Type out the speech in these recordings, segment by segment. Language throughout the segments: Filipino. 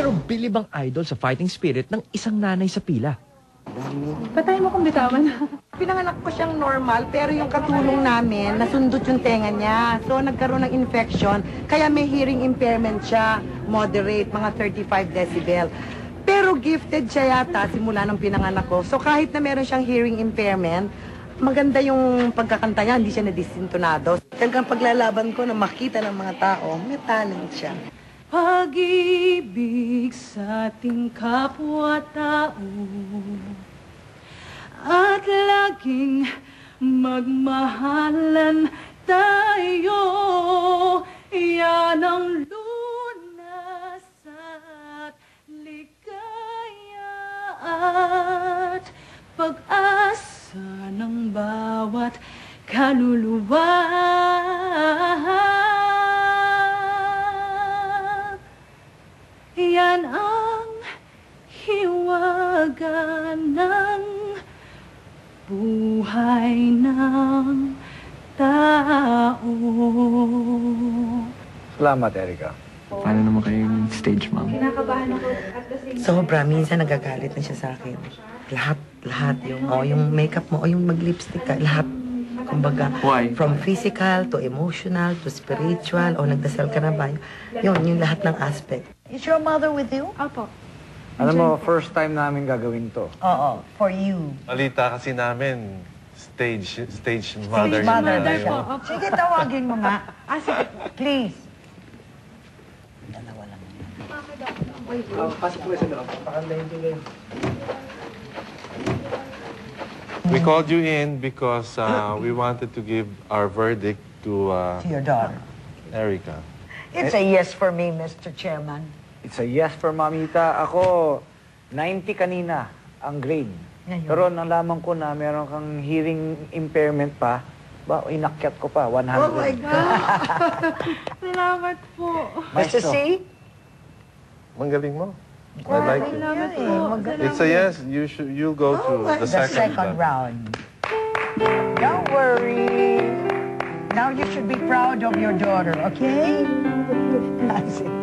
Pero bilib ang idol sa fighting spirit ng isang nanay sa pila. Patay mo kung bitawan. Pinanganak ko siyang normal, pero yung katulong namin, nasundot yung tenga niya. So, nagkaroon ng infection, kaya may hearing impairment siya, moderate, mga 35 decibel. Pero gifted siya yata simula ng pinanganak ko. So, kahit na meron siyang hearing impairment, maganda yung pagkakanta niya, hindi siya nadisintonado. Talagang paglalaban ko na makita ng mga tao, may talent siya. Pag-ibig sa ating kapwa-tao at laging magmahalan tayo, yan ang lunas at ligaya at pag-asa ng bawat kaluluwa. Yan ang hiwaga ng buhay ng tao. Salamat, Erica. Paano naman kayong stage, ma'am? Kinakabahan ako at the same time. Sobra, minsan nagagalit na siya sa akin. Lahat. Yung makeup mo, o yung mag-lipstick ka, lahat. Kumbaga, Why? from physical to emotional to spiritual, o nagdasal ka na ba? Yung lahat ng aspect. Is your mother with you? Opo. Alam mo, first time namin gagawin to. Oo, for you. Balita kasi namin, stage mother. Mother yung na nanay siya. mo. Sige, tawagin mo nga. Sige, please. Dalawa lang. Pasok mo sa loob. Pakandahin ko ngayon. We called you in because we wanted to give our verdict to To your daughter. Erica. It's a yes for me, Mr. Chairman. It's a yes for Mamita. Ako, 90 kanina ang grade. Ngayon. Pero nalaman ko na meron kang hearing impairment pa, inakyat ko pa, 100. Oh my God! Salamat po. Mr. C? Magaling mo. I like it. Salamat po. It's a yes. You'll go to the The second round. Don't worry. Now you should be proud of your daughter, okay? That's it.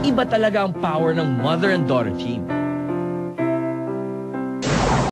Iba talaga ang power ng mother and daughter team.